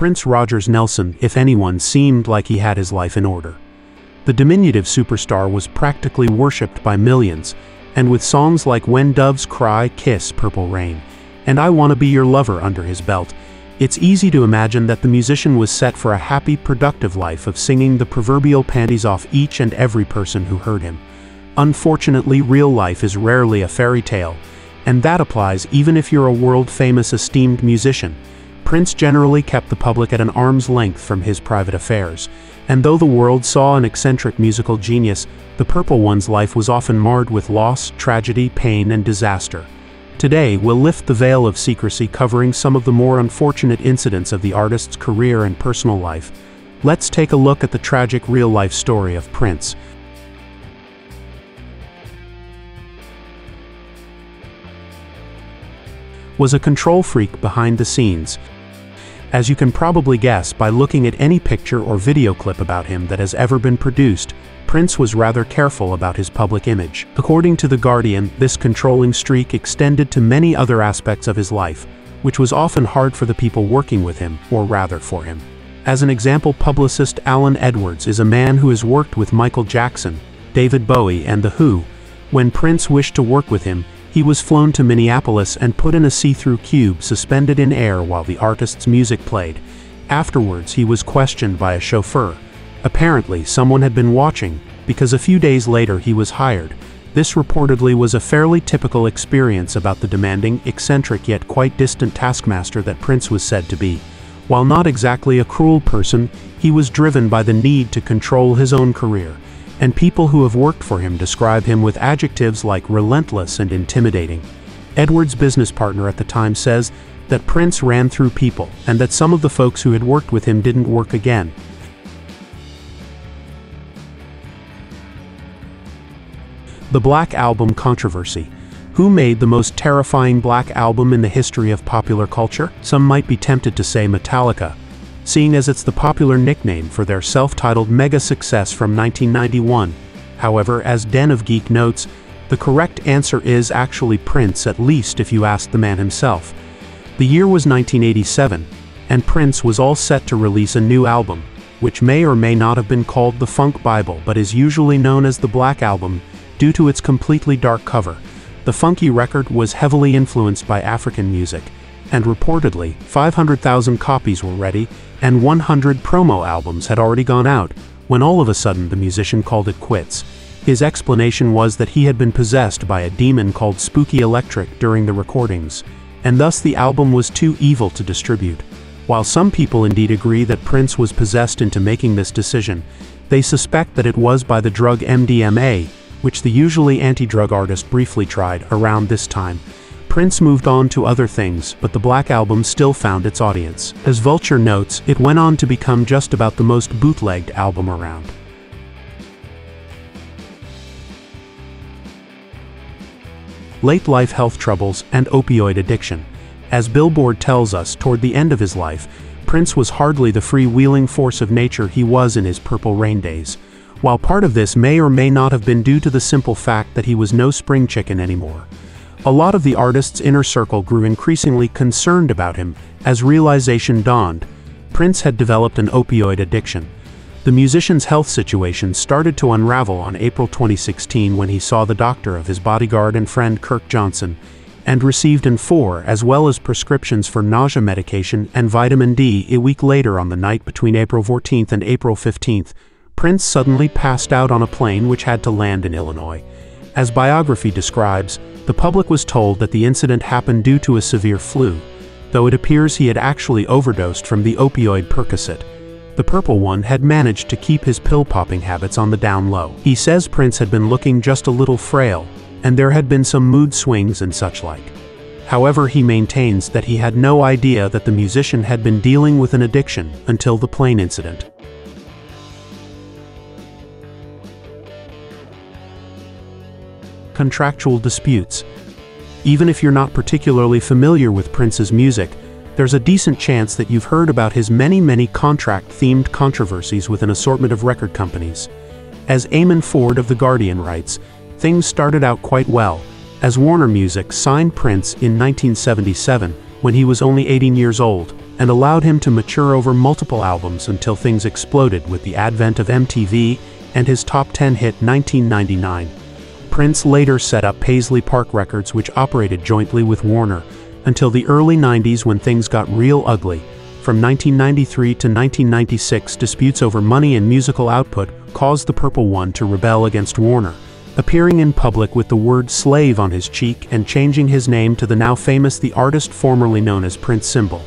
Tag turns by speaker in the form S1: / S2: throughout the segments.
S1: Prince Rogers Nelson, if anyone, seemed like he had his life in order. The diminutive superstar was practically worshipped by millions, and with songs like When Doves Cry, Kiss, Purple Rain, and I Wanna Be Your Lover under his belt, it's easy to imagine that the musician was set for a happy, productive life of singing the proverbial panties off each and every person who heard him. Unfortunately, real life is rarely a fairy tale, and that applies even if you're a world-famous esteemed musician. Prince generally kept the public at an arm's length from his private affairs, and though the world saw an eccentric musical genius, the Purple One's life was often marred with loss, tragedy, pain, and disaster. Today, we'll lift the veil of secrecy, covering some of the more unfortunate incidents of the artist's career and personal life. Let's take a look at the tragic real-life story of Prince. Was a control freak behind the scenes. As you can probably guess by looking at any picture or video clip about him that has ever been produced, Prince was rather careful about his public image. According to The Guardian, this controlling streak extended to many other aspects of his life, which was often hard for the people working with him, or rather for him. As an example, publicist Alan Edwards is a man who has worked with Michael Jackson, David Bowie and The Who. When Prince wished to work with him, he was flown to Minneapolis and put in a see-through cube suspended in air while the artist's music played. Afterwards, he was questioned by a chauffeur. Apparently, someone had been watching, because a few days later he was hired. This reportedly was a fairly typical experience about the demanding, eccentric yet quite distant taskmaster that Prince was said to be. While not exactly a cruel person, he was driven by the need to control his own career, and people who have worked for him describe him with adjectives like relentless and intimidating. Edwards' business partner at the time says that Prince ran through people, and that some of the folks who had worked with him didn't work again. The Black Album controversy. Who made the most terrifying Black Album in the history of popular culture? Some might be tempted to say Metallica, seeing as it's the popular nickname for their self-titled mega success from 1991. However, as Den of Geek notes, the correct answer is actually Prince, at least if you ask the man himself. The year was 1987, and Prince was all set to release a new album, which may or may not have been called the Funk Bible but is usually known as the Black Album due to its completely dark cover. The funky record was heavily influenced by African music, and reportedly, 500,000 copies were ready, and 100 promo albums had already gone out, when all of a sudden the musician called it quits. His explanation was that he had been possessed by a demon called Spooky Electric during the recordings, and thus the album was too evil to distribute. While some people indeed agree that Prince was possessed into making this decision, they suspect that it was by the drug MDMA, which the usually anti-drug artist briefly tried around this time. Prince moved on to other things, but the Black Album still found its audience. As Vulture notes, it went on to become just about the most bootlegged album around. Late life health troubles and opioid addiction. As Billboard tells us, toward the end of his life, Prince was hardly the freewheeling force of nature he was in his Purple Rain days. While part of this may or may not have been due to the simple fact that he was no spring chicken anymore, a lot of the artist's inner circle grew increasingly concerned about him as realization dawned. Prince had developed an opioid addiction. The musician's health situation started to unravel on April 2016 when he saw the doctor of his bodyguard and friend Kirk Johnson, and received N4 as well as prescriptions for nausea medication and vitamin D. A week later, on the night between April 14th and April 15th, Prince suddenly passed out on a plane which had to land in Illinois. As biography describes, the public was told that the incident happened due to a severe flu, though it appears he had actually overdosed from the opioid Percocet. The Purple One had managed to keep his pill-popping habits on the down low. He says Prince had been looking just a little frail, and there had been some mood swings and such like. However, he maintains that he had no idea that the musician had been dealing with an addiction until the plane incident. Contractual disputes. Even if you're not particularly familiar with Prince's music, there's a decent chance that you've heard about his many contract-themed controversies with an assortment of record companies. As Eamon Ford of The Guardian writes, things started out quite well, as Warner Music signed Prince in 1977 when he was only 18 years old. and allowed him to mature over multiple albums until things exploded with the advent of MTV and his top 10 hit 1999. Prince later set up Paisley Park Records, which operated jointly with Warner, until the early 90s when things got real ugly. From 1993 to 1996, disputes over money and musical output caused the Purple One to rebel against Warner, appearing in public with the word slave on his cheek and changing his name to the now famous The Artist formerly known as Prince symbol.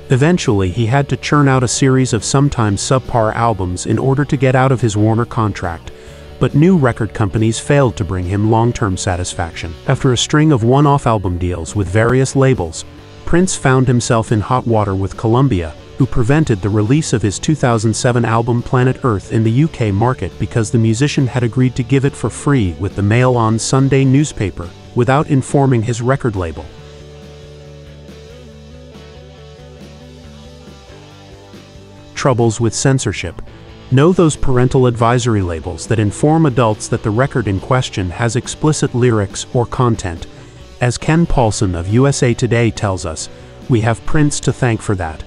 S1: Eventually, he had to churn out a series of sometimes subpar albums in order to get out of his Warner contract, but new record companies failed to bring him long-term satisfaction. After a string of one-off album deals with various labels, Prince found himself in hot water with Columbia, who prevented the release of his 2007 album Planet Earth in the UK market because the musician had agreed to give it for free with the Mail on Sunday newspaper, without informing his record label. Troubles with censorship. Know those parental advisory labels that inform adults that the record in question has explicit lyrics or content. As Ken Paulson of USA Today tells us, we have Prince to thank for that.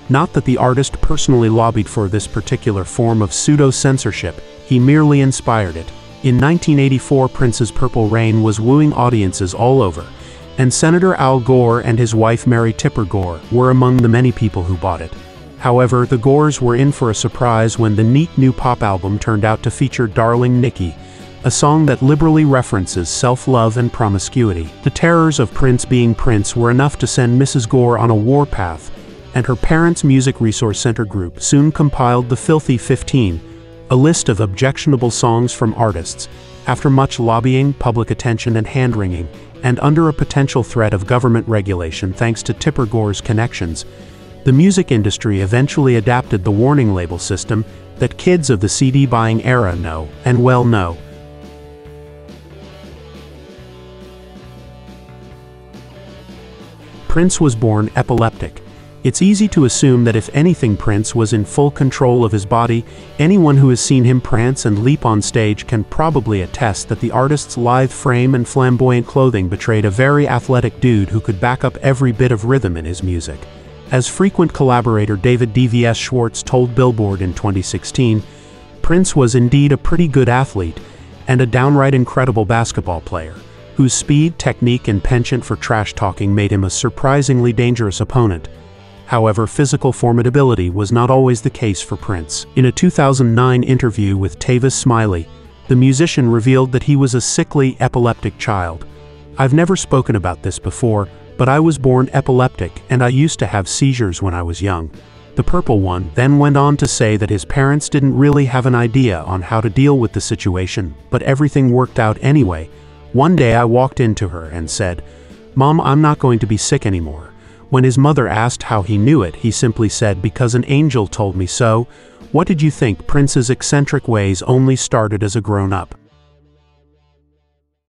S1: Not that the artist personally lobbied for this particular form of pseudo-censorship, he merely inspired it. In 1984, Prince's Purple Rain was wooing audiences all over, and Senator Al Gore and his wife Mary Tipper Gore were among the many people who bought it. However, the Gores were in for a surprise when the neat new pop album turned out to feature Darling Nikki, a song that liberally references self-love and promiscuity. The terrors of Prince being Prince were enough to send Mrs. Gore on a warpath, and her parents' Music Resource Center group soon compiled the Filthy 15, a list of objectionable songs from artists, after much lobbying, public attention and hand-wringing, and under a potential threat of government regulation thanks to Tipper Gore's connections. The music industry eventually adapted the warning label system that kids of the CD-buying era know, and well know. Prince was born epileptic. It's easy to assume that if anything, Prince was in full control of his body. Anyone who has seen him prance and leap on stage can probably attest that the artist's lithe frame and flamboyant clothing betrayed a very athletic dude who could back up every bit of rhythm in his music. As frequent collaborator David D.V.S. Schwartz told Billboard in 2016, Prince was indeed a pretty good athlete and a downright incredible basketball player, whose speed, technique, and penchant for trash-talking made him a surprisingly dangerous opponent. However, physical formidability was not always the case for Prince. In a 2009 interview with Tavis Smiley, the musician revealed that he was a sickly, epileptic child. "I've never spoken about this before, but I was born epileptic and I used to have seizures when I was young." The Purple One then went on to say that his parents didn't really have an idea on how to deal with the situation, but everything worked out anyway. "One day I walked into her and said, 'Mom, I'm not going to be sick anymore.' When his mother asked how he knew it, he simply said, 'Because an angel told me so.' What did you think? Prince's eccentric ways only started as a grown-up.